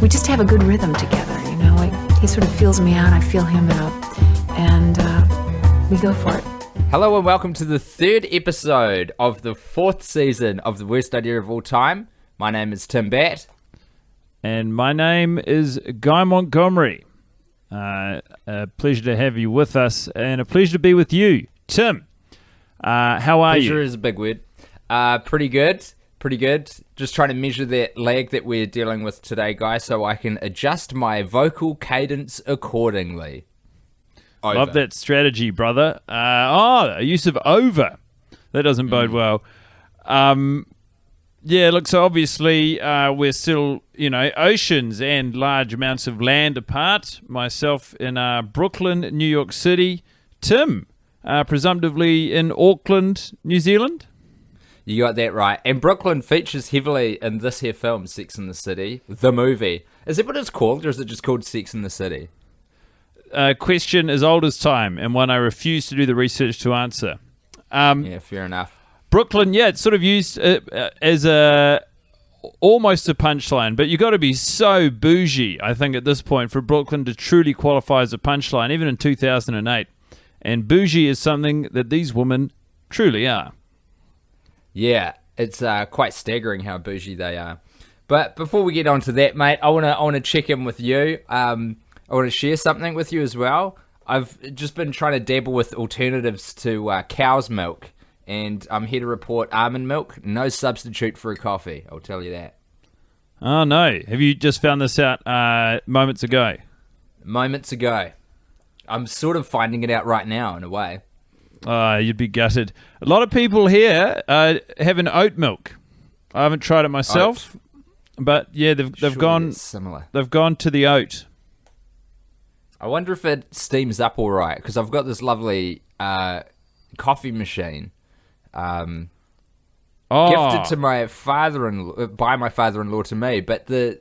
we just have a good rhythm together, you know. He sort of feels me out, I feel him out, and we go for it. Hello and welcome to the third episode of the fourth season of The Worst Idea of All Time. My name is Tim Batt. And my name is Guy Montgomery. A pleasure to have you with us, and a pleasure to be with you, Tim. How are you? Pleasure is a big word. Pretty good. Just trying to measure that lag that we're dealing with today, guys, so I can adjust my vocal cadence accordingly. Over. Love that strategy, brother. A use of over. That doesn't bode well. Yeah, look, so obviously we're still, oceans and large amounts of land apart. Myself in Brooklyn, New York City. Tim, presumptively in Auckland, New Zealand? You got that right. And Brooklyn features heavily in this here film, Sex and the City, the movie. Is that what it's called, or is it just called Sex and the City? Question as old as time, and one I refuse to do the research to answer. Yeah, fair enough. Brooklyn, yeah, it's sort of used as almost a punchline, but you got to be so bougie, I think, at this point for Brooklyn to truly qualify as a punchline, even in 2008. And bougie is something that these women truly are. Yeah, it's quite staggering how bougie they are. But before we get on to that, mate, I wanna check in with you. I want to share something with you as well. I've just been trying to dabble with alternatives to cow's milk, and I'm here to report almond milk, no substitute for a coffee, I'll tell you that. Oh, no. Have you just found this out moments ago? Moments ago. I'm sort of finding it out right now, in a way. You'd be gutted. A lot of people here have an oat milk. I haven't tried it myself, but yeah, they've gone similar. They've gone to the oat. I wonder if it steams up all right, because I've got this lovely coffee machine gifted to my father-in-law, by my father-in-law to me, but the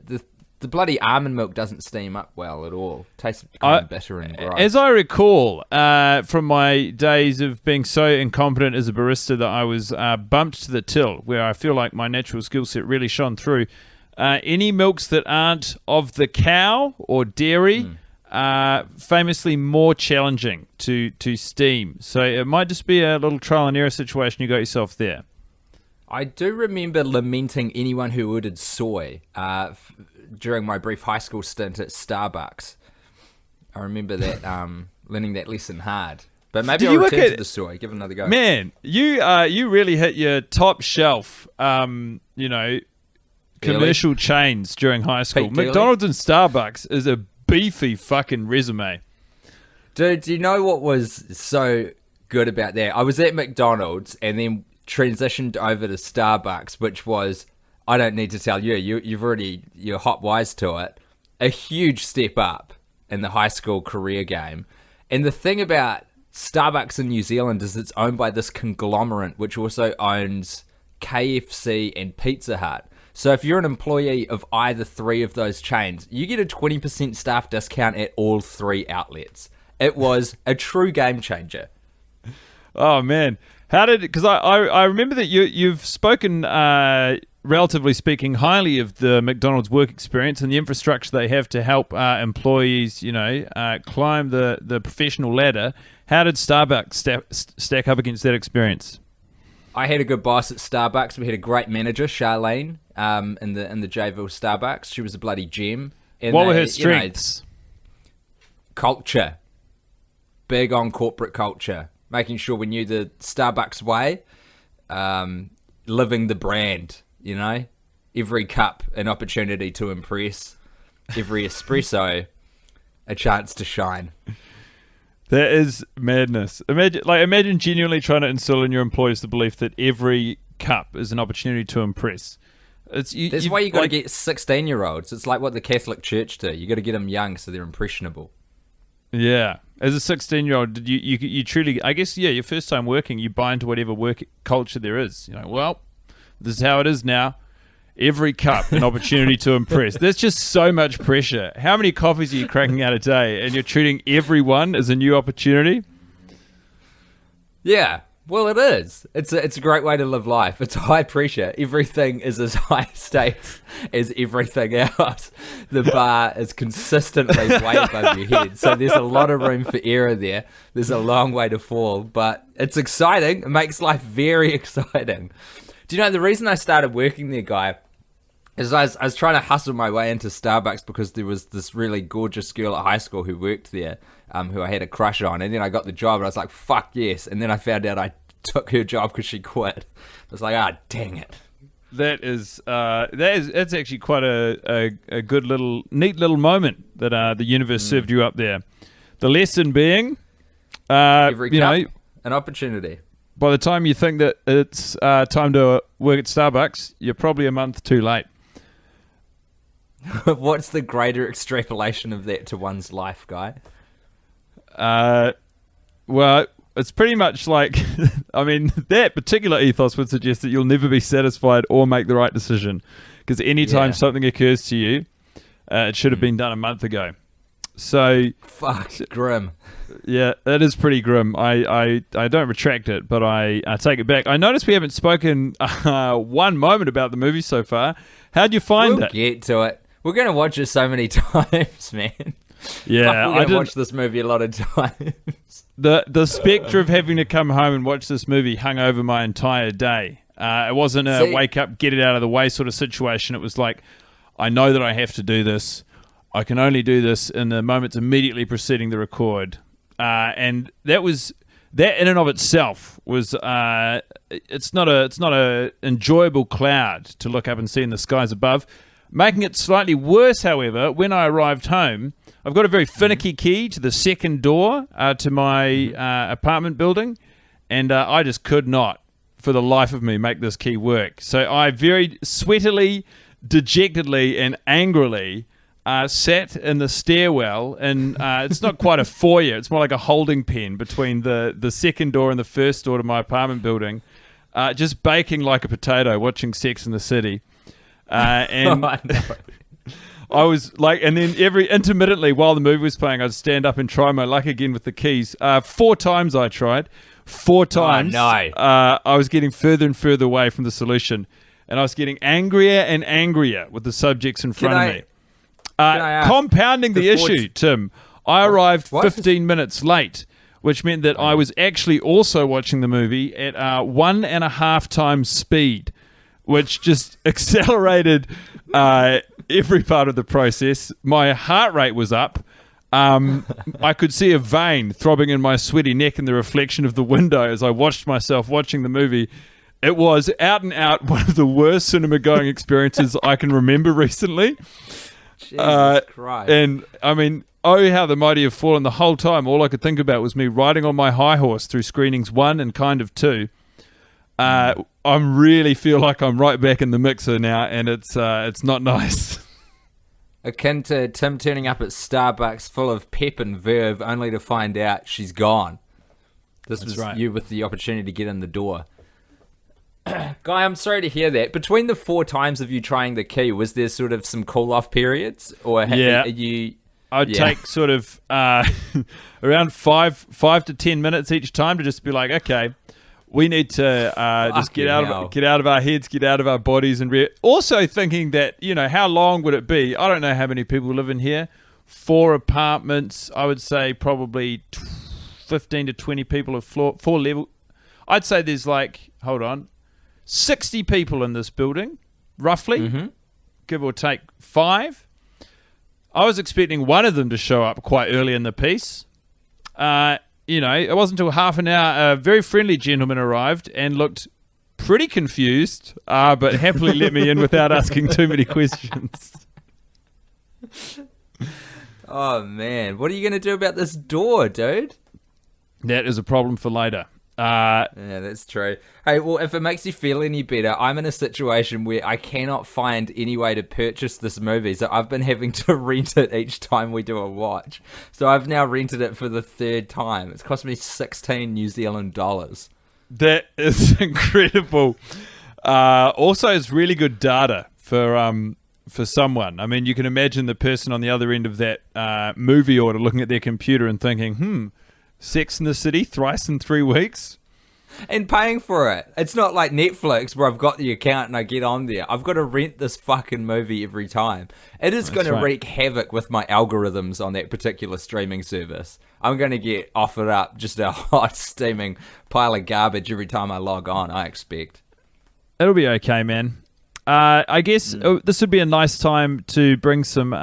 bloody almond milk doesn't steam up well at all. It tastes kind of bitter and gross. As I recall from my days of being so incompetent as a barista that I was bumped to the till, where I feel like my natural skill set really shone through, any milks that aren't of the cow or dairy famously more challenging to steam. So it might just be a little trial and error situation you got yourself there. I do remember lamenting anyone who ordered soy during my brief high school stint at Starbucks. I remember that learning that lesson hard. But maybe I'll return to the soy, give it another go. Man, you really hit your top shelf, commercial chains during high school. McDonald's and Starbucks is a beefy fucking resume. Dude, do you know what was so good about that? I was at McDonald's and then transitioned over to Starbucks, which was, I don't need to tell you, you're hot wise to it, a huge step up in the high school career game. And the thing about Starbucks in New Zealand is it's owned by this conglomerate which also owns KFC and Pizza Hut. So if you're an employee of either three of those chains, you get a 20% staff discount at all three outlets. It was a true game changer. Oh, man. Because I remember that you've spoken, relatively speaking, highly of the McDonald's work experience and the infrastructure they have to help employees, climb the professional ladder. How did Starbucks stack up against that experience? I had a good boss at Starbucks. We had a great manager, Charlene, in the Jayville Starbucks. She was a bloody gem. And what were her strengths? Culture. Big on corporate culture. Making sure we knew the Starbucks way. Living the brand, Every cup an opportunity to impress. Every espresso a chance to shine. That is madness. Imagine genuinely trying to instill in your employees the belief that every cup is an opportunity to impress. That's why you got to get 16-year-olds. It's like what the Catholic Church do. You got to get them young so they're impressionable. Yeah. As a 16-year-old, did you truly, I guess, your first time working, you buy into whatever work culture there is. Well, this is how it is now. Every cup an opportunity to impress. There's just so much pressure. How many coffees are you cracking out a day and you're treating every one as a new opportunity? Yeah. Well, it is. It's a great way to live life. It's high pressure. Everything is as high stakes as everything else. The bar is consistently way above your head. So there's a lot of room for error there. There's a long way to fall, but it's exciting. It makes life very exciting. Do you know, the reason I started working there, Guy, is I was trying to hustle my way into Starbucks because there was this really gorgeous girl at high school who worked there, who I had a crush on. And then I got the job and I was like, fuck yes. And then I found out I took her job because she quit. I was like, ah, dang it. That's actually quite a good little, neat little moment that the universe served you up there. The lesson being, Every cup, an opportunity. By the time you think that it's time to work at Starbucks, you're probably a month too late. What's the greater extrapolation of that to one's life, Guy? Well, it's pretty much like, I mean, that particular ethos would suggest that you'll never be satisfied or make the right decision. Because anytime something occurs to you, it should have been done a month ago. So, fuck, grim. Yeah, that is pretty grim. I don't retract it, but I take it back. I noticed we haven't spoken one moment about the movie so far. How'd you find it? We'll get to it. We're going to watch it so many times, man. Yeah, I did watch this movie a lot of times. The spectre of having to come home and watch this movie hung over my entire day. It wasn't a wake up, get it out of the way sort of situation. It was like, I know that I have to do this. I can only do this in the moments immediately preceding the record. And that in and of itself was it's not a enjoyable cloud to look up and see in the skies above. Making it slightly worse, however, when I arrived home, I've got a very finicky key to the second door to my apartment building, and I just could not, for the life of me, make this key work. So I very sweatily, dejectedly, and angrily sat in the stairwell, and it's not quite a foyer, it's more like a holding pen between the second door and the first door to my apartment building, just baking like a potato, watching Sex and the City. And I was like, and then intermittently while the movie was playing, I'd stand up and try my luck again with the keys. 4 times I tried. 4 times. Oh, no. I was getting further and further away from the solution, and I was getting angrier and angrier with the subjects in front of me. Compounding the issue, Tim, I arrived 15 minutes late, which meant that I was actually also watching the movie at 1.5 times speed, which just accelerated every part of the process. My heart rate was up. I could see a vein throbbing in my sweaty neck in the reflection of the window as I watched myself watching the movie. It was out and out one of the worst cinema-going experiences I can remember recently. Jesus Christ. And, I mean, oh, how the mighty have fallen. The whole time, all I could think about was me riding on my high horse through screenings 1 and kind of 2. I really feel like I'm right back in the mixer now, and it's not nice. Akin to Tim turning up at Starbucks full of pep and verve only to find out she's gone. This was right. You with the opportunity to get in the door. Guy, I'm sorry to hear that. Between the 4 times of you trying the key, was there sort of some cool-off periods? Or I'd take sort of around 5 to 10 minutes each time to just be like, okay, we need to just get out of our heads, get out of our bodies, and also thinking that, how long would it be? I don't know how many people live in here. 4 apartments, I would say probably 15 to 20 people of 4 level. I'd say there's 60 people in this building, roughly, give or take 5. I was expecting one of them to show up quite early in the piece. It wasn't until half an hour a very friendly gentleman arrived and looked pretty confused, but happily let me in without asking too many questions. Oh, man. What are you going to do about this door, dude? That is a problem for later. Yeah, that's true. Hey, well, if it makes you feel any better, I'm in a situation where I cannot find any way to purchase this movie, so I've been having to rent it each time we do a watch. So I've now rented it for the 3rd time. It's cost me 16 New Zealand dollars. That is incredible. Also, it's really good data for someone. I mean, you can imagine the person on the other end of that movie order looking at their computer and thinking, Sex in the City thrice in 3 weeks? and paying for it. It's not like Netflix where I've got the account and I get on there. I've got to rent this fucking movie every time. It is going to wreak havoc with my algorithms on that particular streaming service. I'm going to get offered up just a hot steaming pile of garbage every time I log on, I expect. It'll be okay, man. I guess this would be a nice time to bring some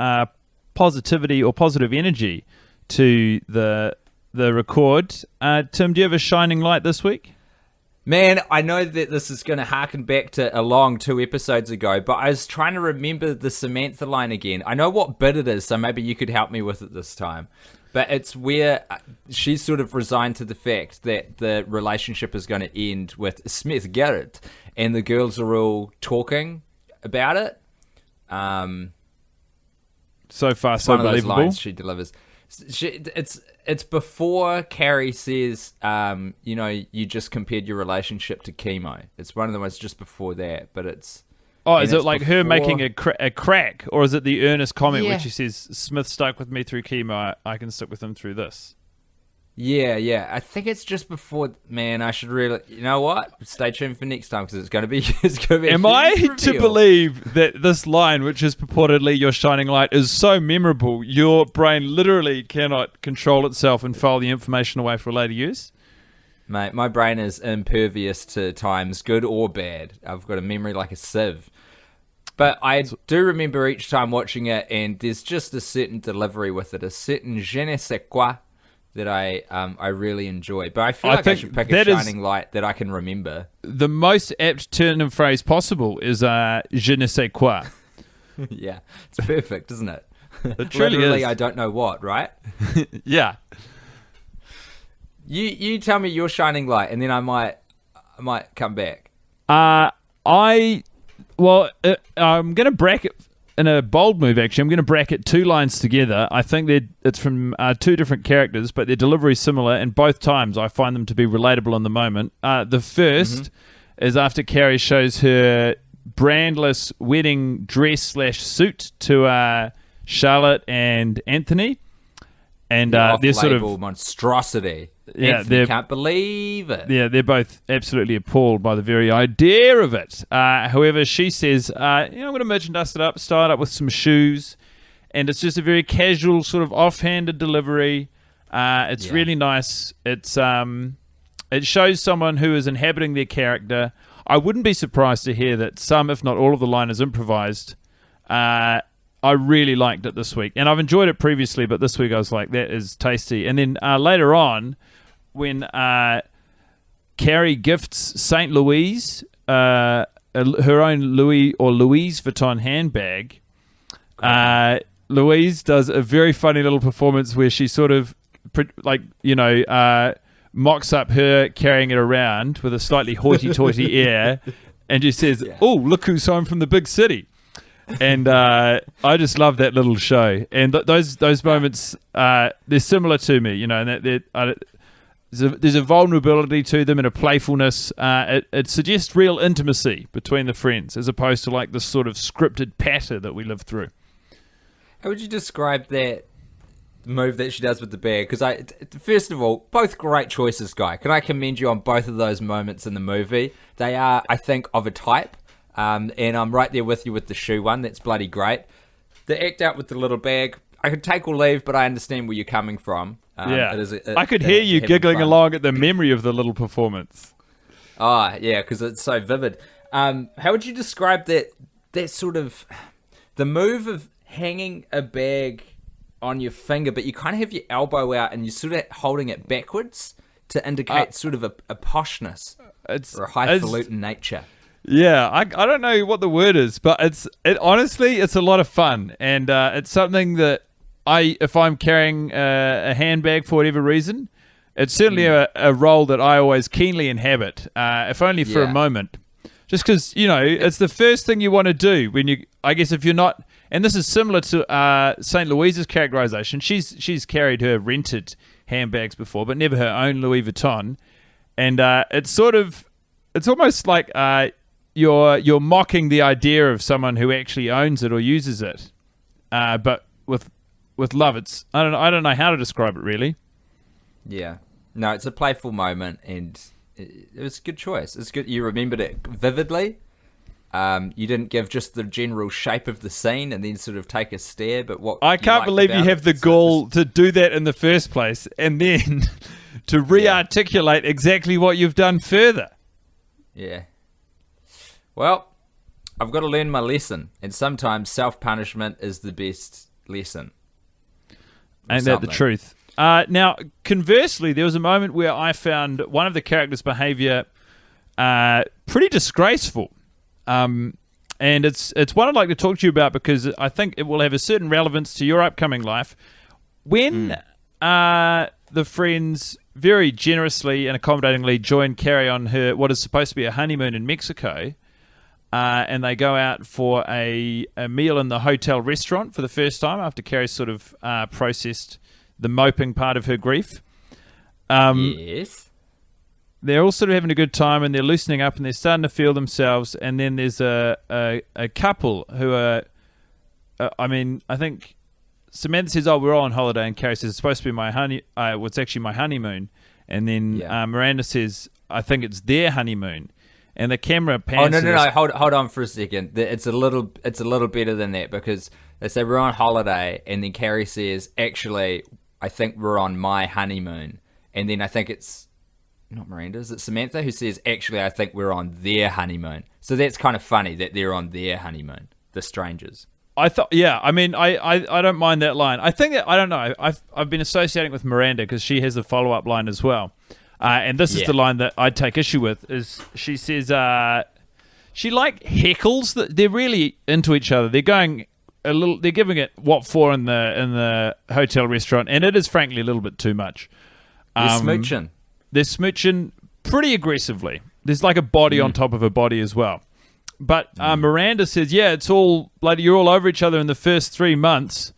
positivity or positive energy to the record. Tim, do you have a shining light this week? Man, I know that this is going to harken back to a long 2 episodes ago, but I was trying to remember the Samantha line again. I know what bit it is, so maybe you could help me with it this time. But it's where she's sort of resigned to the fact that the relationship is going to end with Smith Garrett, and the girls are all talking about it. So far, so one of those believable. lines she delivers. It's before Carrie says, you just compared your relationship to chemo. It's one of the ones just before that, but it's... Oh, is it like her before... making a crack, or is it the earnest comment Yeah. where she says, Smith stuck with me through chemo, I can stick with him through this? Yeah. I think it's just before. Man, I should really. You know what? Stay tuned for next time because it's going to be. Am I to believe that this line, which is purportedly your shining light, is so memorable, your brain literally cannot control itself and file the information away for later use? Mate, my brain is impervious to times, good or bad. I've got a memory like a sieve. But I do remember each time watching it, and there's just a certain delivery with it, a certain je ne sais quoi that I really enjoy. But I feel like I should pick a shining light that I can remember. The most apt turn of phrase possible is je ne sais quoi. Yeah, it's perfect, isn't it? It truly Literally, is. I don't know what, right? Yeah. You tell me your shining light, and then I might come back. I'm going to bracket, in a bold move actually, I'm going to bracket 2 lines together. I think it's from 2 different characters, but their delivery is similar, and both times I find them to be relatable in the moment. The first is after Carrie shows her brandless wedding dress / suit to Charlotte and Anthony. And they're sort of monstrosity. Yeah, they can't believe it. Yeah, they're both absolutely appalled by the very idea of it. However, she says, I'm going to merchandise it up, style it up with some shoes, and it's just a very casual, sort of offhanded delivery. It's really nice. It shows someone who is inhabiting their character. I wouldn't be surprised to hear that some, if not all of the line is improvised. I really liked it this week, and I've enjoyed it previously, but this week I was like, that is tasty. And then later on, when Carrie gifts St Louise her own Louis Vuitton handbag, Louise does a very funny little performance where she sort of mocks up her carrying it around with a slightly hoity-toity air, and she says, "Oh, look who's home from the big city." And I just love that little show, and those moments they're similar to me, and there's a vulnerability to them and a playfulness. It suggests real intimacy between the friends, as opposed to like this sort of scripted patter that we live through. How would you describe that move that she does with the bag? Because first of all, both great choices, Guy. Can I commend you on both of those moments in the movie? They are, I think, of a type. And I'm right there with you with the shoe one. That's bloody great. The act out with the little bag, I could take or leave, but I understand where you're coming from. I could hear you giggling along at the memory of the little performance. Oh, yeah, because it's so vivid. How would you describe that sort of... The move of hanging a bag on your finger, but you kind of have your elbow out and you're sort of holding it backwards to indicate sort of a poshness or a highfalutin nature. Yeah, I don't know what the word is, but honestly, it's a lot of fun, and it's something that if I'm carrying a handbag for whatever reason, it's certainly a role that I always keenly inhabit, if only for a moment, just because it's the first thing you want to do when you. I guess if you're not, and this is similar to St Louise's characterization. She's carried her rented handbags before, but never her own Louis Vuitton, and it's almost like. You're mocking the idea of someone who actually owns it or uses it, but with love. I don't know how to describe it really. Yeah, no, it's a playful moment, and it was a good choice. It's good. You remembered it vividly. You didn't give just the general shape of the scene and then sort of take a stare, but what I can't believe you have the gall to do that in the first place, and then to re-articulate exactly what you've done further. Yeah. Well, I've got to learn my lesson, and sometimes self-punishment is the best lesson. Ain't that the truth? Now, conversely, there was a moment where I found one of the characters' behaviour pretty disgraceful. And it's one I'd like to talk to you about because I think it will have a certain relevance to your upcoming life. When the friends very generously and accommodatingly join Carrie on her what is supposed to be a honeymoon in Mexico, and they go out for a meal in the hotel restaurant for the first time after Carrie sort of processed the moping part of her grief. Yes. They're all sort of having a good time and they're loosening up and they're starting to feel themselves. And then there's a couple who are, I think Samantha says, "Oh, we're all on holiday," and Carrie says, "It's supposed to be it's actually my honeymoon." And then Miranda says, "I think it's their honeymoon." And the camera pans. Oh no! Hold on for a second. It's a little better than that because they say we're on holiday, and then Carrie says, "Actually, I think we're on my honeymoon," and then I think it's not Miranda, is it Samantha who says, "Actually, I think we're on their honeymoon." So that's kind of funny that they're on their honeymoon, the strangers. I thought, I don't mind that line. I think that, I don't know. I've been associating it with Miranda because she has a follow-up line as well. And this is the line that I'd take issue with, is she says, she like heckles that they're really into each other. They're going they're giving it what for in the hotel restaurant, and it is frankly a little bit too much. They're smooching. They're smooching pretty aggressively. There's like a body on top of a body as well. But Miranda says, it's all like you're all over each other in the first 3 months.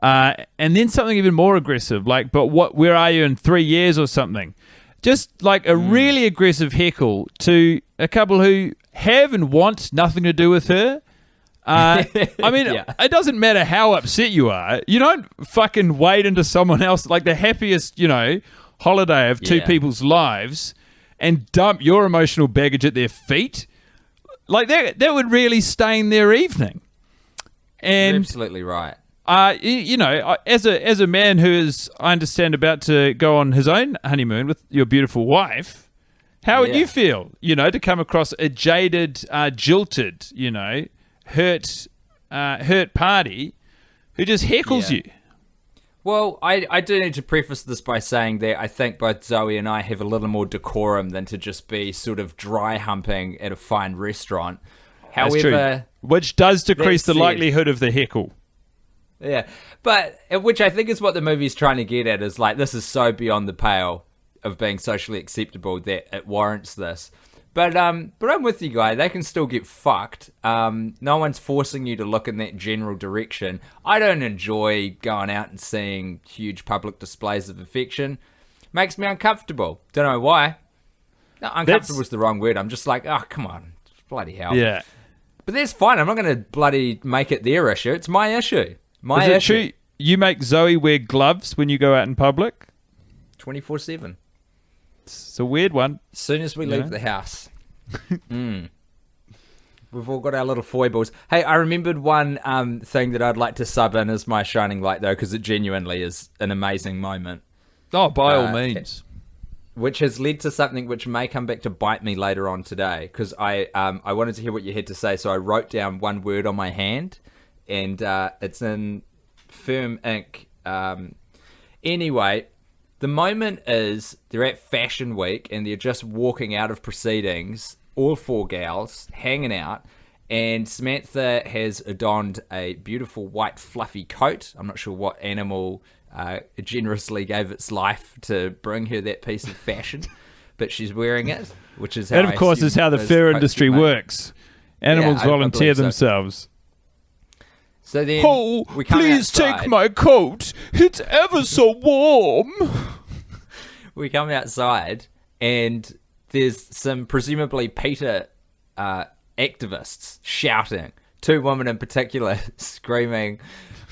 And then something even more aggressive, like, but where are you in 3 years or something? Just like a really aggressive heckle to a couple who have and want nothing to do with her. It doesn't matter how upset you are. You don't fucking wade into someone else, like the happiest, holiday of two people's lives, and dump your emotional baggage at their feet. Like that would really stain their evening. And you're absolutely right. As a man who is, I understand, about to go on his own honeymoon with your beautiful wife, how would you feel, to come across a jaded, jilted, hurt party who just heckles you? Well, I do need to preface this by saying that I think both Zoe and I have a little more decorum than to just be sort of dry humping at a fine restaurant. However, which does decrease the likelihood of the heckle. Yeah, but which I think is what the movie's trying to get at, is like, this is so beyond the pale of being socially acceptable that it warrants this. But I'm with you, guy. They can still get fucked. No one's forcing you to look in that general direction. I don't enjoy going out and seeing huge public displays of affection. Makes me uncomfortable. Don't know why. No, uncomfortable is the wrong word. I'm just like, oh, come on. Bloody hell. Yeah. But that's fine. I'm not going to bloody make it their issue. It's my issue. Is it true you make Zoe wear gloves when you go out in public? 24/7. It's a weird one. As soon as we leave the house. We've all got our little foibles. Hey, I remembered one thing that I'd like to sub in as my shining light, though, because it genuinely is an amazing moment. Oh, by all means. Which has led to something which may come back to bite me later on today, because I wanted to hear what you had to say, so I wrote down one word on my hand, and it's in firm ink. Anyway, the moment is they're at Fashion Week and they're just walking out of proceedings, all four gals hanging out, and Samantha has donned a beautiful white fluffy coat. I'm not sure what animal generously gave its life to bring her that piece of fashion, but she's wearing it, which is how that, of course, is how the fur industry works. Animals volunteer themselves. So then, please take my coat. It's ever so warm. We come outside, and there's some presumably PETA activists shouting. Two women in particular screaming,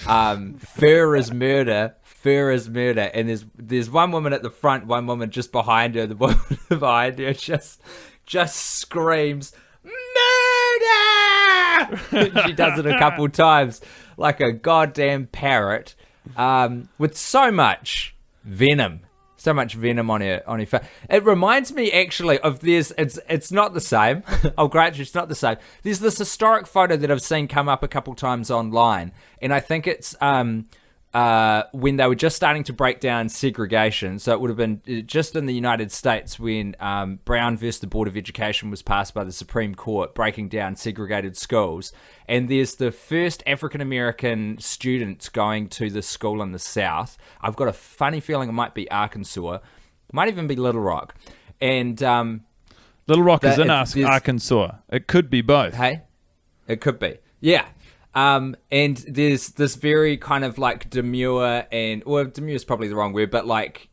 "Fur is murder. fur is murder. And there's one woman at the front, one woman just behind her. The woman behind her just screams, murder! She does it a couple times like a goddamn parrot, with so much venom. So much venom on her face. It reminds me actually of this. It's not the same. I'll grant you, it's not the same. There's this historic photo that I've seen come up a couple times online, and I think it's when they were just starting to break down segregation. So it would have been just in the United States when Brown versus the Board of Education was passed by the Supreme Court, breaking down segregated schools. And there's the first African-American students going to the school in the South. I've got a funny feeling it might be Arkansas. It might even be Little Rock. And Little Rock is in Arkansas. It could be both. Hey? It could be. Yeah. And there's this very kind of like demure demure is probably the wrong word, but like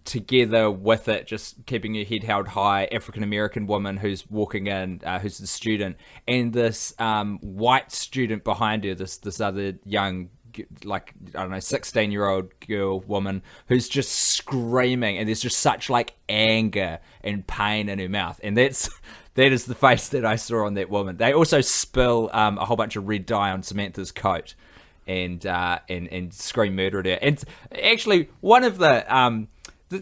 together with it, just keeping her head held high, African-American woman who's walking in, who's the student, and this white student behind her, this other young, like, I don't know, 16-year-old girl, woman, who's just screaming, and there's just such like anger and pain in her mouth. And that is the face that I saw on that woman. They also spill a whole bunch of red dye on Samantha's coat and scream murder at her. And actually, one of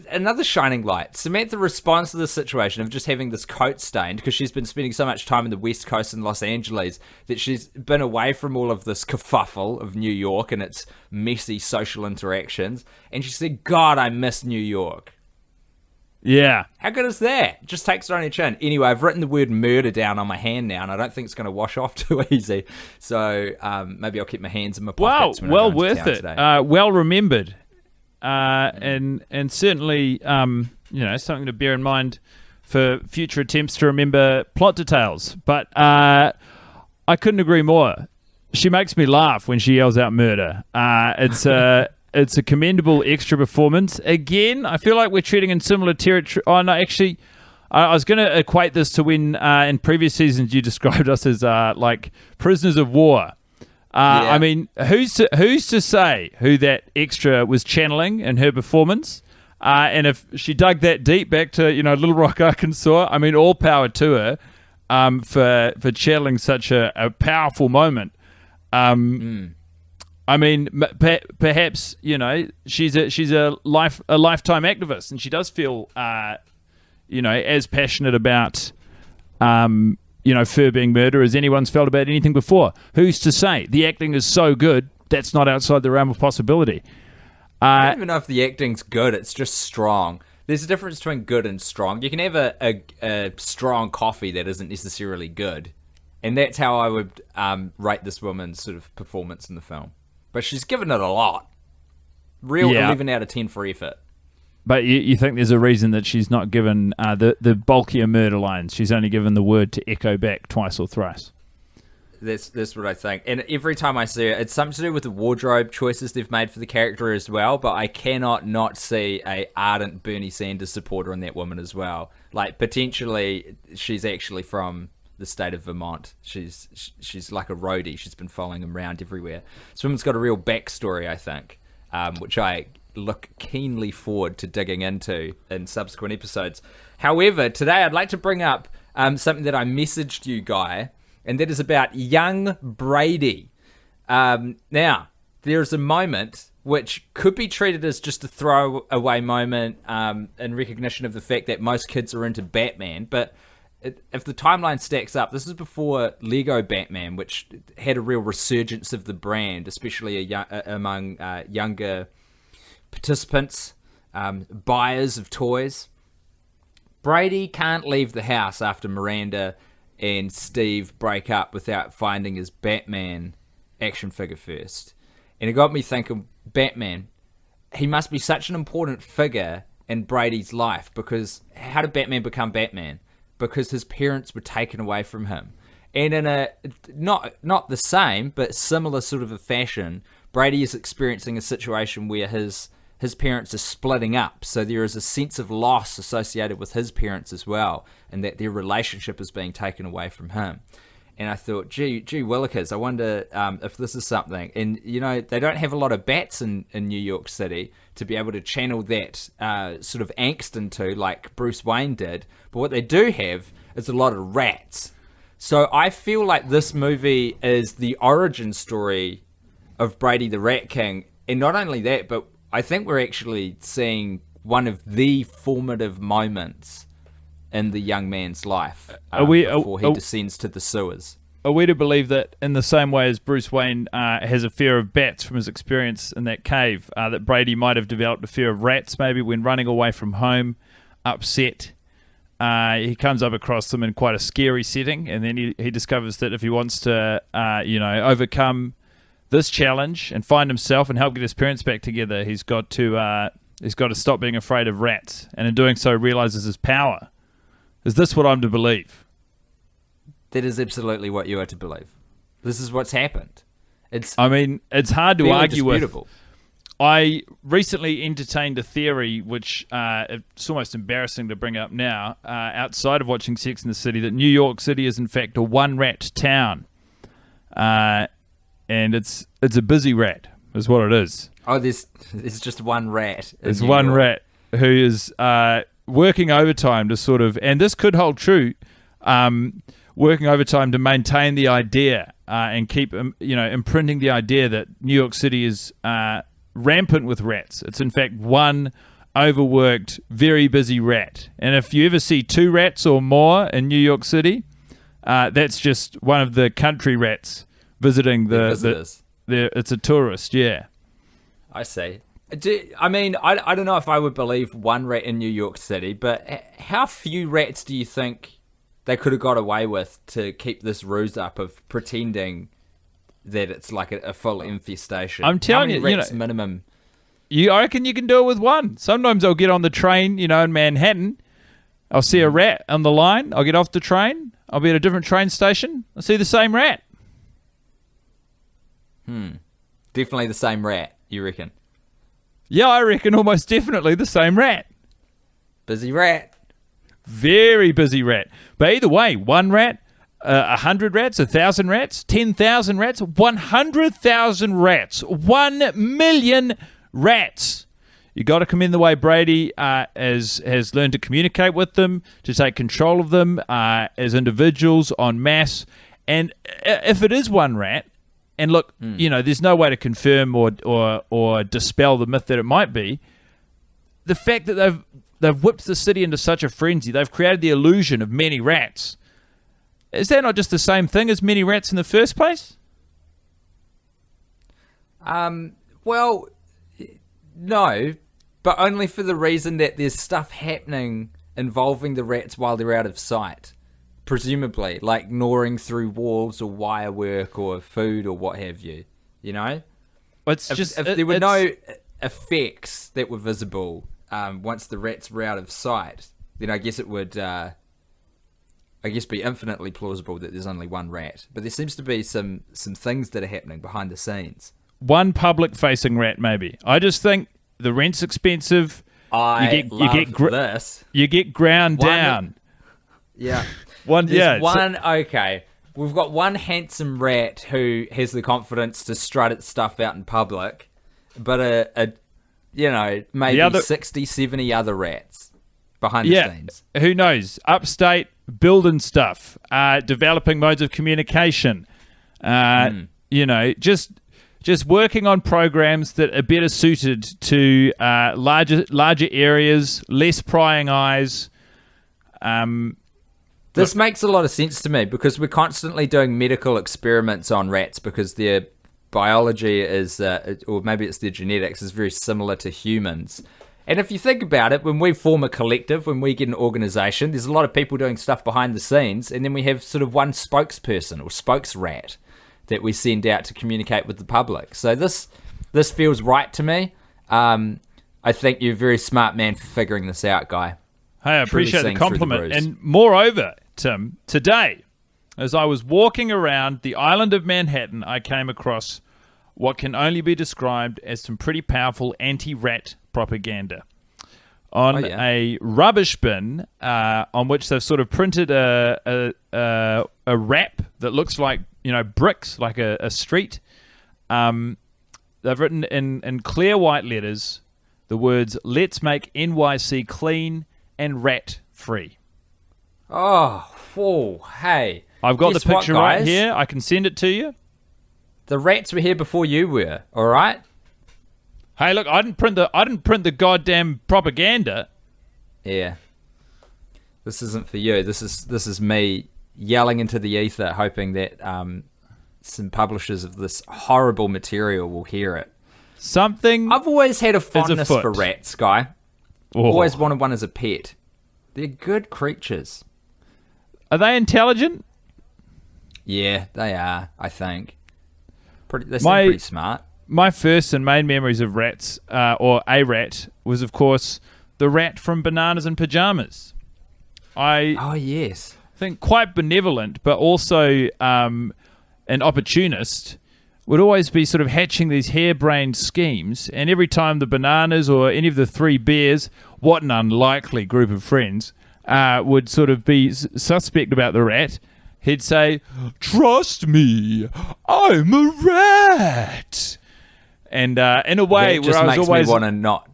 another shining light, Samantha responds to the situation of just having this coat stained because she's been spending so much time in the West Coast in Los Angeles that she's been away from all of this kerfuffle of New York and its messy social interactions. And she said, God, I miss New York. Yeah. How good is that? Just takes it on your chin. Anyway, I've written the word murder down on my hand now, and I don't think it's going to wash off too easy. So maybe I'll keep my hands in my pockets. Wow, well worth it. Well remembered. And certainly, something to bear in mind for future attempts to remember plot details. But I couldn't agree more. She makes me laugh when she yells out murder. It's a commendable extra performance. Again, I feel like we're treading in similar territory. Oh, no, actually, I was going to equate this to when in previous seasons you described us as like prisoners of war. Yeah. I mean, who's to say who that extra was channeling in her performance? And if she dug that deep back to Little Rock, Arkansas, I mean, all power to her for channeling such a powerful moment. I mean, perhaps she's a lifetime activist, and she does feel as passionate about fur being murder as anyone's felt about anything before. Who's to say? The acting is so good that's not outside the realm of possibility. I don't even know if the acting's good. It's just strong. There's a difference between good and strong. You can have a strong coffee that isn't necessarily good, and that's how I would rate this woman's sort of performance in the film. But she's given it a lot. 11 out of 10 for effort. But you think there's a reason that she's not given the bulkier murder lines. She's only given the word to echo back twice or thrice. That's what I think. And every time I see her, it's something to do with the wardrobe choices they've made for the character as well. But I cannot not see a ardent Bernie Sanders supporter in that woman as well. Like, potentially, she's actually from the state of Vermont. She's like a roadie. She's been following him around everywhere. This woman's got a real backstory, I think, which I look keenly forward to digging into in subsequent episodes. However, today I'd like to bring up something that I messaged you, Guy, and that is about young Brady. Now, there's a moment which could be treated as just a throwaway moment in recognition of the fact that most kids are into Batman, but if the timeline stacks up, this is before Lego Batman, which had a real resurgence of the brand, especially among younger participants, buyers of toys. Brady can't leave the house after Miranda and Steve break up without finding his Batman action figure first. And it got me thinking, Batman, he must be such an important figure in Brady's life, because how did Batman become Batman? Because his parents were taken away from him. And in a not the same, but similar sort of a fashion, Brady is experiencing a situation where his parents are splitting up. So there is a sense of loss associated with his parents as well, and that their relationship is being taken away from him. And I thought, gee willikers, I wonder if this is something. And, they don't have a lot of bats in New York City to be able to channel that sort of angst into like Bruce Wayne did. But what they do have is a lot of rats. So I feel like this movie is the origin story of Brady the Rat King. And not only that, but I think we're actually seeing one of the formative moments in the young man's life before he descends to the sewers. Are we to believe that in the same way as Bruce Wayne has a fear of bats from his experience in that cave, that Brady might have developed a fear of rats maybe when running away from home, upset? He comes up across them in quite a scary setting, and then he discovers that if he wants to overcome this challenge and find himself and help get his parents back together, he's got to stop being afraid of rats, and in doing so realizes his power. Is this what I'm to believe? That is absolutely what you are to believe. This is what's happened. It's hard to argue disputable. with. I recently entertained a theory, which it's almost embarrassing to bring up now, outside of watching Sex and the City, that New York City is in fact a one-rat town. And it's a busy rat, is what it is. Oh, there's just one rat. There's one rat who is working overtime to sort of, and this could hold true, working overtime to maintain the idea and keep, imprinting the idea that New York City is rampant with rats. It's in fact one overworked, very busy rat. And if you ever see two rats or more in New York City, that's just one of the country rats visiting the visitors. It's a tourist, yeah. I see. I don't know if I would believe one rat in New York City, but how few rats do you think they could have got away with to keep this ruse up of pretending that it's like a full infestation? I'm telling how many you, rats minimum. I reckon you can do it with one. Sometimes I'll get on the train, in Manhattan. I'll see a rat on the line. I'll get off the train. I'll be at a different train station. I'll see the same rat. Definitely the same rat, you reckon? Yeah, I reckon almost definitely the same rat. Busy rat. Very busy rat. But either way, one rat, 100 rats, 1,000 rats, 10,000 rats, 100,000 rats, 1 million rats. You got to commend the way Brady has learned to communicate with them, to take control of them as individuals en masse. And if it is one rat, and look, there's no way to confirm or dispel the myth that it might be. The fact that they've whipped the city into such a frenzy, they've created the illusion of many rats. Is that not just the same thing as many rats in the first place? Well, no, but only for the reason that there's stuff happening involving the rats while they're out of sight. Presumably, like gnawing through walls or wire work or food or what have you, It's if there were no effects that were visible once the rats were out of sight, then I guess it would be infinitely plausible that there's only one rat. But there seems to be some things that are happening behind the scenes. One public-facing rat, maybe. I just think the rent's expensive. This. You get ground down. Yeah. Okay. We've got one handsome rat who has the confidence to strut its stuff out in public, but maybe 60, 70 other rats behind the scenes. Who knows? Upstate, building stuff, developing modes of communication, just working on programs that are better suited to larger areas, less prying eyes. This makes a lot of sense to me because we're constantly doing medical experiments on rats because their biology is, or maybe it's their genetics, is very similar to humans. And if you think about it, when we form a collective, when we get an organization, there's a lot of people doing stuff behind the scenes, and then we have sort of one spokesperson or spokesrat that we send out to communicate with the public. So this feels right to me. I think you're a very smart man for figuring this out, Guy. Hey, I appreciate the compliment. And moreover, Tim, today, as I was walking around the island of Manhattan, I came across what can only be described as some pretty powerful anti-rat propaganda. on a rubbish bin on which they've sort of printed a wrap that looks like, bricks, like a street. They've written in clear white letters the words, "Let's make NYC clean and rat free." Oh, whoa, hey. I've got the Guess what, picture right guys? here. I can send it to you. The rats were here before you were, all right? Hey, look, I didn't print the goddamn propaganda. Yeah. This isn't for you. This is me yelling into the ether, hoping that some publishers of this horrible material will hear it. I've always had a fondness for rats, Guy. Oh. Always wanted one as a pet. They're good creatures. Are they intelligent? Yeah, they are, I think. They seem pretty smart. My first and main memories of rats, or a rat, was, of course, the rat from Bananas and Pajamas. Oh, yes. I think quite benevolent, but also an opportunist, would always be sort of hatching these harebrained schemes, and every time the Bananas or any of the three bears, what an unlikely group of friends, would sort of be suspect about the rat, he'd say, "Trust me, I'm a rat." And in a way, that just where I was makes always me want to not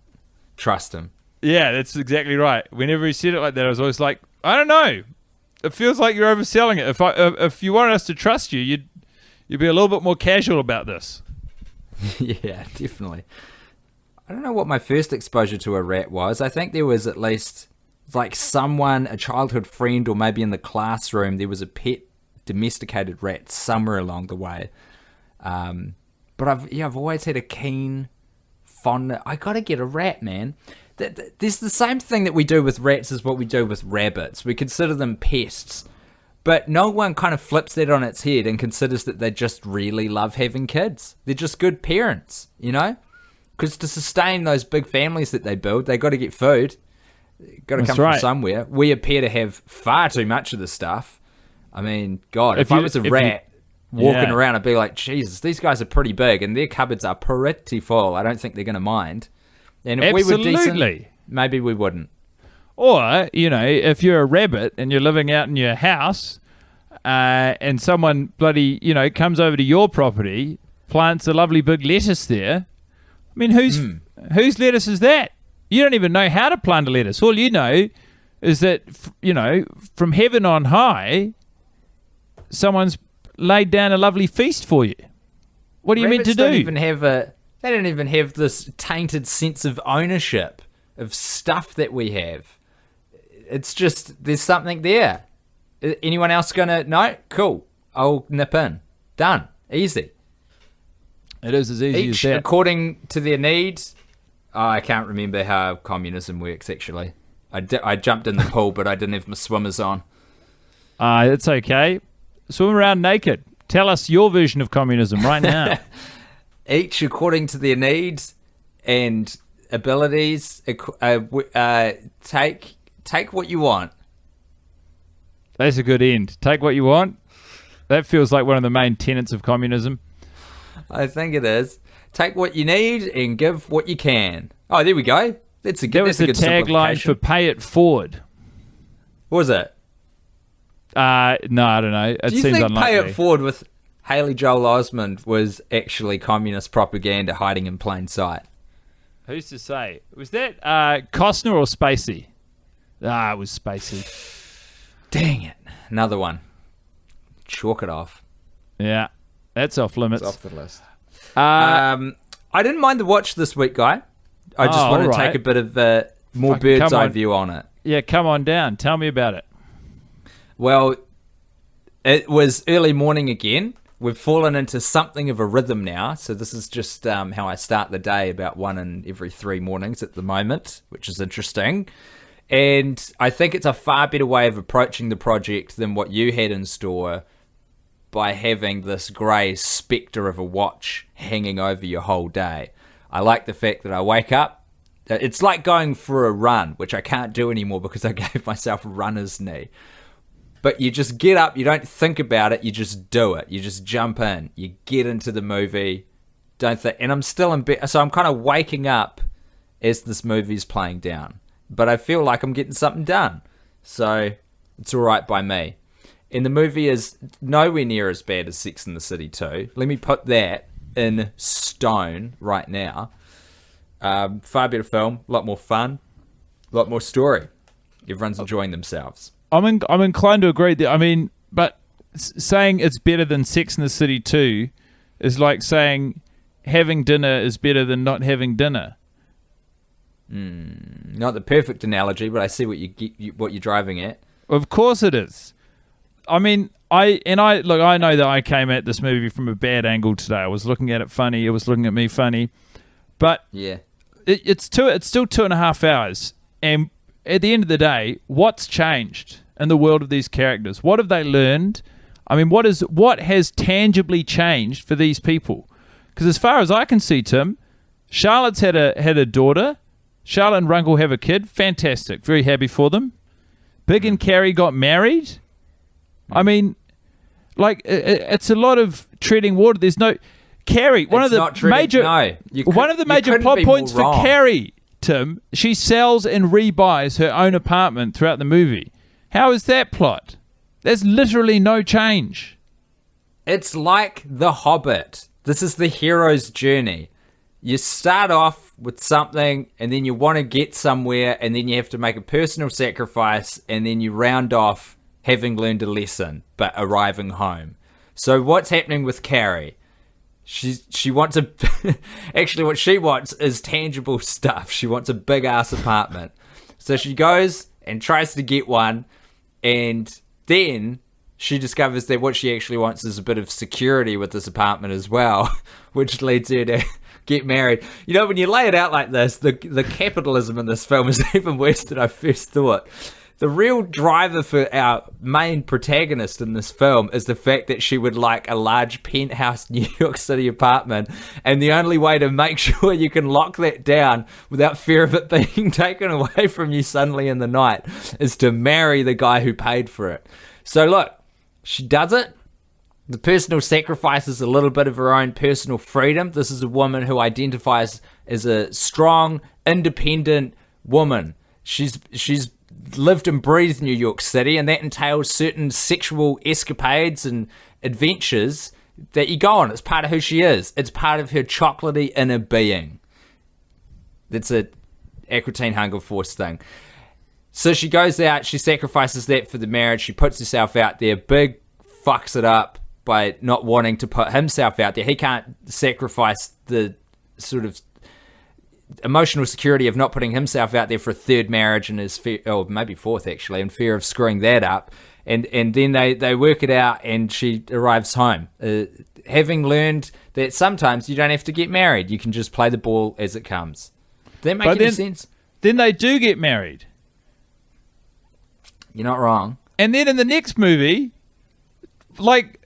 trust him. Yeah, that's exactly right. Whenever he said it like that, I was always like, I don't know. It feels like you're overselling it. If you wanted us to trust you, you'd be a little bit more casual about this. Yeah, definitely. I don't know what my first exposure to a rat was. I think there was at least like someone, a childhood friend, or maybe in the classroom, there was a pet domesticated rat somewhere along the way. But I've always had a keen fondness. I gotta get a rat, man. There's the same thing that we do with rats as what we do with rabbits. We consider them pests. But no one kind of flips that on its head and considers that they just really love having kids. They're just good parents, Because to sustain those big families that they build, they got to get food. Got to come from somewhere. We appear to have far too much of this stuff. I mean, God, if I was a rat walking around, I'd be like, Jesus, these guys are pretty big and their cupboards are pretty full. I don't think they're going to mind. And if we were decent, maybe we wouldn't. Or, if you're a rabbit and you're living out in your house and someone bloody, comes over to your property, plants a lovely big lettuce there. I mean, whose lettuce is that? You don't even know how to plant a lettuce. All you know is that, from heaven on high, someone's laid down a lovely feast for you. What are you meant to do? They don't even have this tainted sense of ownership of stuff that we have. It's just, there's something there. Anyone else gonna? No? Cool. I'll nip in. Done. Easy. It is as easy as that. According to their needs. I can't remember how communism works, actually. I jumped in the pool, but I didn't have my swimmers on. It's okay. Swim around naked. Tell us your version of communism right now. Each according to their needs and abilities. Take what you want. That's a good end. Take what you want. That feels like one of the main tenets of communism. I think it is. Take what you need and give what you can. Oh, there we go. That's a good. That was the tagline for Pay It Forward. What was it? No, I don't know. It Do you seems think unlikely. Pay It Forward with Haley Joel Osment was actually communist propaganda hiding in plain sight? Who's to say? Was that Costner or Spacey? It was Spacey. Dang it. Another one. Chalk it off. Yeah, that's off limits. It's off the list. I didn't mind the watch this week, Guy. I just wanted to take a bit of a more bird's eye view on it. Yeah, come on down. Tell me about it. Well, it was early morning again. We've fallen into something of a rhythm now. So this is just how I start the day, about 1 in every 3 mornings at the moment, which is interesting. And I think it's a far better way of approaching the project than what you had in store by having this grey spectre of a watch hanging over your whole day. I like the fact that I wake up. It's like going for a run, which I can't do anymore because I gave myself a runner's knee. But you just get up, you don't think about it, you just do it. You just jump in, you get into the movie, don't think. And I'm still in bed, so I'm kind of waking up as this movie's playing down. but I feel like I'm getting something done. So it's all right by me. And the movie is nowhere near as bad as Sex and the City 2. Let me put that in stone right now. Far better film, a lot more fun, a lot more story. Everyone's enjoying themselves. I'm inclined to agree. But saying it's better than Sex and the City 2 is like saying having dinner is better than not having dinner. Not the perfect analogy, but I see what you're driving at. Of course it is. I know that I came at this movie from a bad angle today. I was looking at it funny. It was looking at me funny. But yeah, it's still 2.5 hours. And at the end of the day, what's changed in the world of these characters? What have they learned? I mean, what has tangibly changed for these people? Because as far as I can see, Tim, Charlotte's had a daughter. Charlotte and Rungle have a kid. Fantastic. Very happy for them. Big and Carrie got married. I mean, like, it's a lot of treading water. There's no... Carrie, one of the major plot points for Carrie, Tim, she sells and rebuys her own apartment throughout the movie. How is that plot? There's literally no change. It's like The Hobbit. This is the hero's journey. You start off with something, and then you want to get somewhere, and then you have to make a personal sacrifice, and then you round off having learned a lesson, but arriving home. So what's happening with Carrie? She wants a... Actually, what she wants is tangible stuff. She wants a big-ass apartment. So she goes and tries to get one, and then she discovers that what she actually wants is a bit of security with this apartment as well, which leads her to get married. You know, when you lay it out like this, the capitalism in this film is even worse than I first thought. The real driver for our main protagonist in this film is the fact that she would like a large penthouse New York City apartment, and the only way to make sure you can lock that down without fear of it being taken away from you suddenly in the night is to marry the guy who paid for it. So look, she does it. The personal sacrifice is a little bit of her own personal freedom. This is a woman who identifies as a strong, independent woman. She's lived and breathed New York City, and that entails certain sexual escapades and adventures that you go on. It's part of who she is. It's part of her chocolatey inner being. That's a Aquatine Hunger Force thing. So she goes out, she sacrifices that for the marriage, she puts herself out there. Big fucks it up by not wanting to put himself out there. He can't sacrifice the sort of emotional security of not putting himself out there for a third marriage and his fear, or maybe fourth actually, in fear of screwing that up. And then they work it out, and she arrives home, having learned that sometimes you don't have to get married. You can just play the ball as it comes. Does that make any sense? Then they do get married. You're not wrong. And then in the next movie, like,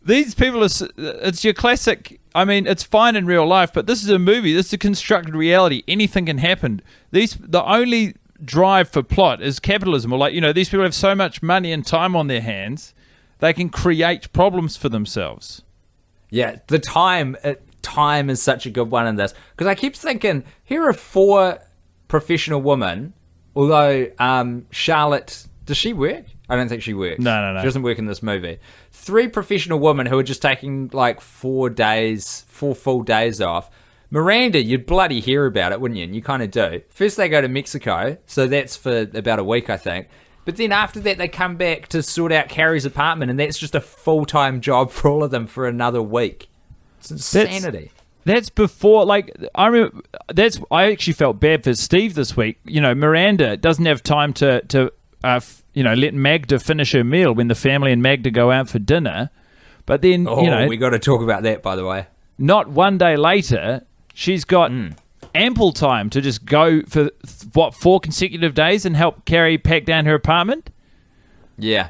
these people are... It's your classic... I mean, it's fine in real life, but this is a movie. This is a constructed reality. Anything can happen. The only drive for plot is capitalism. Or, like, you know, these people have so much money and time on their hands, they can create problems for themselves. Yeah, the time is such a good one in this. Because I keep thinking, here are 4 professional women, although Charlotte... Does she work? I don't think she works. No. She doesn't work in this movie. 3 professional women who are just taking like 4 full days off. Miranda, you'd bloody hear about it, wouldn't you? And you kind of do. First they go to Mexico, so that's for about a week, I think. But then after that they come back to sort out Carrie's apartment, and that's just a full-time job for all of them for another week. It's insanity. That's before, like, I remember, I actually felt bad for Steve this week. You know, Miranda doesn't have time to let Magda finish her meal when the family and Magda go out for dinner. But then, we got to talk about that, by the way. Not one day later, she's got ample time to just go for, 4 consecutive days and help Carrie pack down her apartment? Yeah.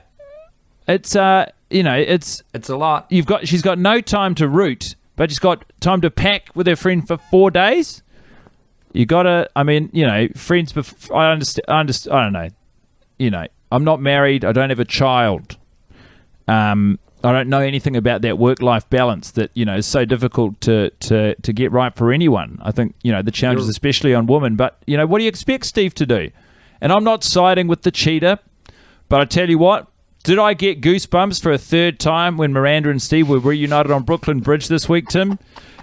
It's, it's a lot. She's got no time to root, but she's got time to pack with her friend for 4 days. You got to, friends before, I understand, I don't know. I'm not married. I don't have a child. I don't know anything about that work-life balance that, is so difficult to get right for anyone. I think, the challenge is especially on women. But, what do you expect Steve to do? And I'm not siding with the cheater, but I tell you what, did I get goosebumps for a third time when Miranda and Steve were reunited on Brooklyn Bridge this week, Tim?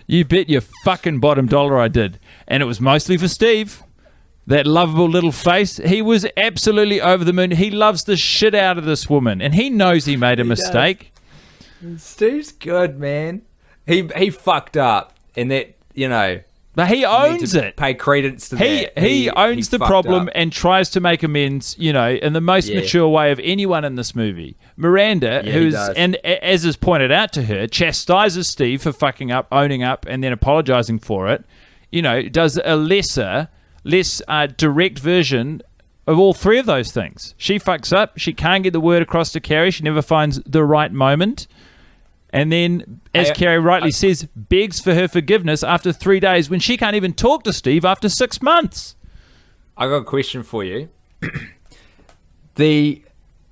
You bet your fucking bottom dollar I did. And it was mostly for Steve. That lovable little face. He was absolutely over the moon. He loves the shit out of this woman. And he knows he made a mistake. Steve's good, man. He fucked up. And that, But he owns it. Pay credence to that. He owns the problem up. and tries to make amends, in the most mature way of anyone in this movie. Miranda, and as is pointed out to her, chastises Steve for fucking up, owning up, and then apologizing for it. Does a less direct version of all three of those things. She fucks up. She can't get the word across to Carrie. She never finds the right moment. And then, as Carrie rightly says, begs for her forgiveness after 3 days when she can't even talk to Steve after 6 months. I got a question for you. The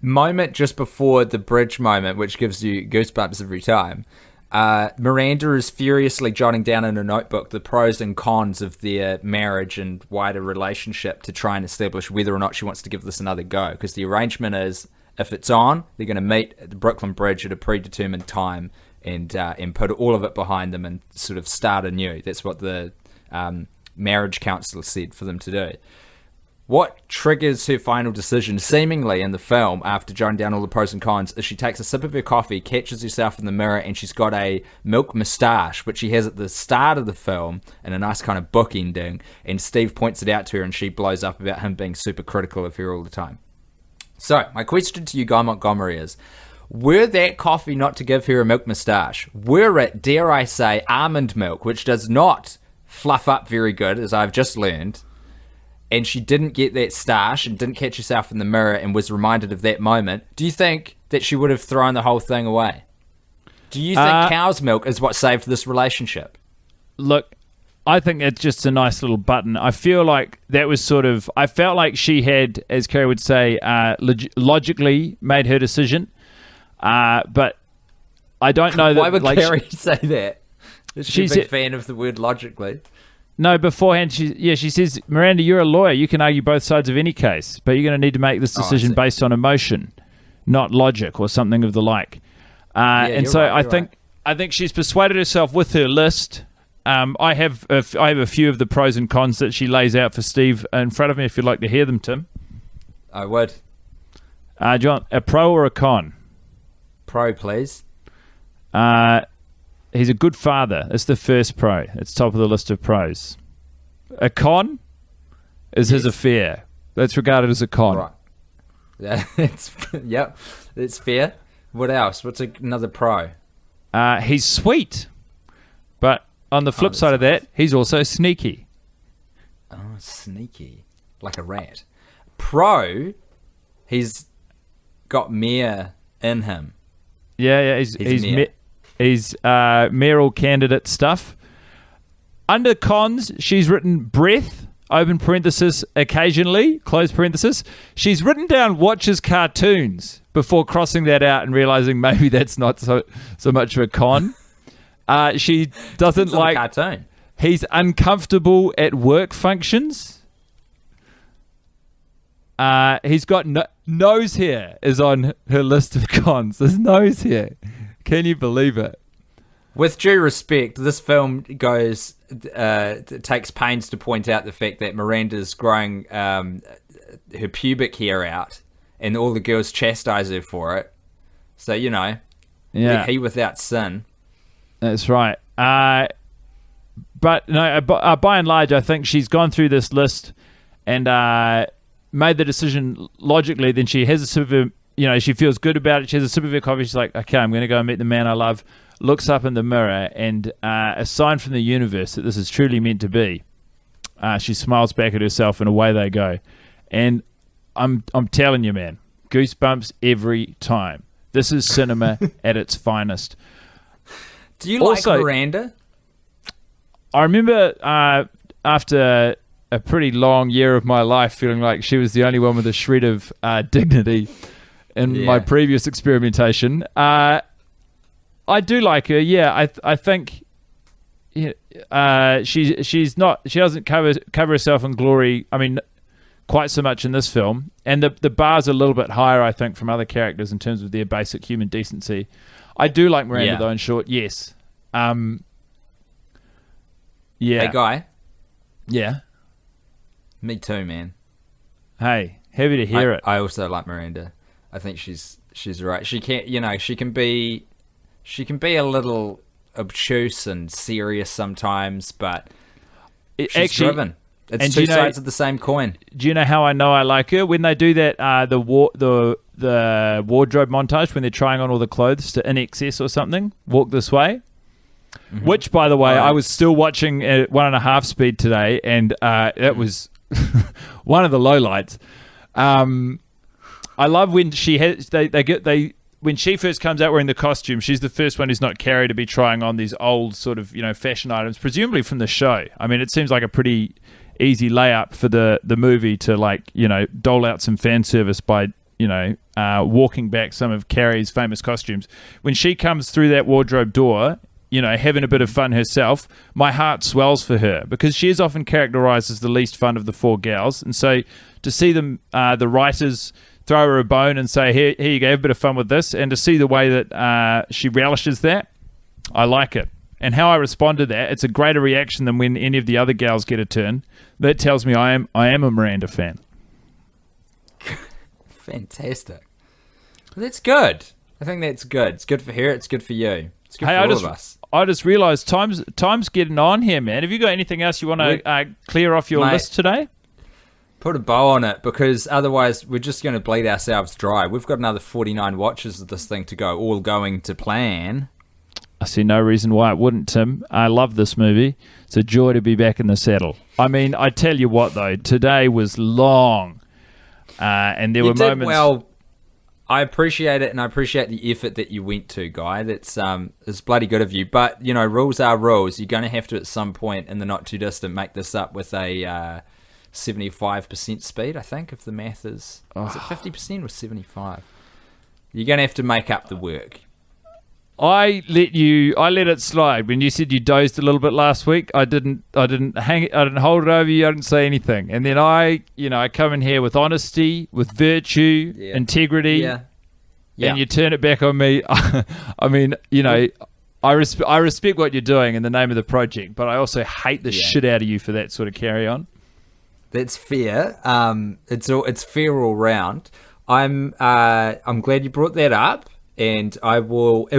moment just before the bridge moment, which gives you goosebumps every time, Miranda is furiously jotting down in a notebook the pros and cons of their marriage and wider relationship to try and establish whether or not she wants to give this another go. Because the arrangement is, if it's on, they're going to meet at the Brooklyn Bridge at a predetermined time and put all of it behind them and sort of start anew. That's what the marriage counselor said for them to do. What triggers her final decision, seemingly in the film, after jotting down all the pros and cons, is she takes a sip of her coffee, catches herself in the mirror, and she's got a milk moustache, which she has at the start of the film, in a nice kind of book ending, and Steve points it out to her, and she blows up about him being super critical of her all the time. So, my question to you, Guy Montgomery, is, were that coffee not to give her a milk moustache? Were it, dare I say, almond milk, which does not fluff up very good, as I've just learned, and she didn't get that stash and didn't catch herself in the mirror and was reminded of that moment, do you think that she would have thrown the whole thing away? Do you think cow's milk is what saved this relationship? Look, I think it's just a nice little button. I feel like that was I felt like she had, as Carrie would say, logically made her decision. But I don't know that... Why would Carrie say that? She's a big fan of the word logically. No, beforehand, she says, Miranda, you're a lawyer. You can argue both sides of any case, but you're going to need to make this decision based on emotion, not logic or something of the like. And so I think she's persuaded herself with her list. I have a few of the pros and cons that she lays out for Steve in front of me if you'd like to hear them, Tim. I would. Do you want a pro or a con? Pro, please. He's a good father. It's the first pro. It's top of the list of pros. A con is his affair. That's regarded as a con. Right. Yep, that's fair. What else? What's another pro? He's sweet. But on the flip side of that, he's also sneaky. Oh, sneaky. Like a rat. Pro, he's got mayor in him. Yeah, he's mayoral candidate stuff. Under cons, she's written breath, open parenthesis, occasionally, close parenthesis. She's written down watches cartoons before crossing that out and realizing maybe that's not so much of a con. She doesn't like cartoon. He's uncomfortable at work functions. He's got nose hair is on her list of cons. There's nose hair. Can you believe it? With due respect, this film takes pains to point out the fact that Miranda's growing her pubic hair out, and all the girls chastise her for it. So, he without sin. That's right. But no, by and large, I think she's gone through this list and made the decision logically. Then she has a sip of she feels good about it. She has a sip of her coffee. She's like, okay, I'm going to go and meet the man I love. Looks up in the mirror, and a sign from the universe that this is truly meant to be. She smiles back at herself, and away they go. And I'm telling you, man, goosebumps every time. This is cinema at its finest. Do you like Miranda? I remember after a pretty long year of my life feeling like she was the only one with a shred of dignity in my previous experimentation. I do like her. Yeah, I think she doesn't cover herself in glory. I mean, quite so much in this film, and the bar's a little bit higher, I think, from other characters in terms of their basic human decency. I do like Miranda though. In short, yes. Yeah. Hey, Guy. Yeah. Me too, man. Hey, happy to hear it. I also like Miranda. I think she's right. She can be a little obtuse and serious sometimes, but she's actually driven. It's two sides of the same coin. Do you know how I know I like her? When they do that, the wardrobe montage when they're trying on all the clothes to In Excess or something, Walk This Way. Mm-hmm. Which, by the way, I was still watching at 1.5 speed today, and that was one of the lowlights. I love when she has when she first comes out wearing the costume. She's the first one who's not Carrie to be trying on these old sort of fashion items, presumably from the show. I mean, it seems like a pretty easy layup for the movie to dole out some fan service by walking back some of Carrie's famous costumes. When she comes through that wardrobe door, having a bit of fun herself, my heart swells for her because she is often characterized as the least fun of the 4 gals. And so to see them, the writers throw her a bone and say, here you go, have a bit of fun with this, and to see the way that she relishes that, I like it. And how I respond to that, it's a greater reaction than when any of the other gals get a turn. That tells me I am a Miranda fan. Fantastic. That's good. I think that's good. It's good for her. It's good for you. It's good for all of us. I just realised time's getting on here, man. Have you got anything else you want to clear off your list today? Put a bow on it, because otherwise we're just going to bleed ourselves dry. We've got another 49 watches of this thing to go, all going to plan. I see no reason why it wouldn't, Tim. I love this movie. It's a joy to be back in the saddle. I mean, I tell you what, though, today was long, and there were moments. Well, I appreciate it, and I appreciate the effort that you went to, Guy. That's it's bloody good of you. But rules are rules. You're going to have to, at some point in the not too distant, make this up with a 75% speed. I think, if the math is it 50% or 75? You're going to have to make up the work. I let it slide when you said you dozed a little bit last week. I didn't hold it over you. I didn't say anything. And then I come in here with honesty, with virtue, integrity, and you turn it back on me. I mean, I respect what you're doing in the name of the project, but I also hate the shit out of you for that sort of carry on. That's fair. It's fair all round. I'm glad you brought that up. And I was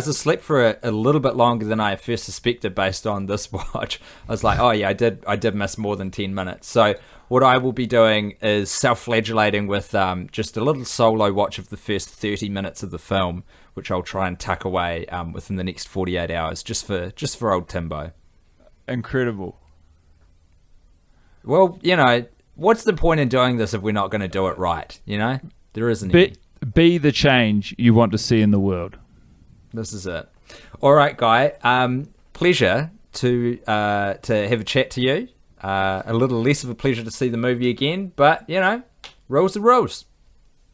asleep for a little bit longer than I first suspected based on this watch. I was like, oh yeah, I did miss more than 10 minutes. So what I will be doing is self-flagellating with just a little solo watch of the first 30 minutes of the film, which I'll try and tuck away within the next 48 hours, just for old Timbo. Incredible. Well, what's the point in doing this if we're not going to do it right? There isn't any. Be the change you want to see in the world. This is it. All right, Guy. Pleasure to have a chat to you. A little less of a pleasure to see the movie again, but rules are rules.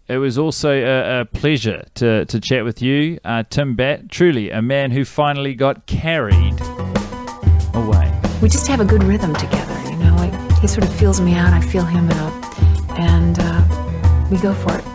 It was also a pleasure to chat with you, Tim Batt. Truly a man who finally got carried away. We just have a good rhythm together, he sort of feels me out, I feel him out, and we go for it.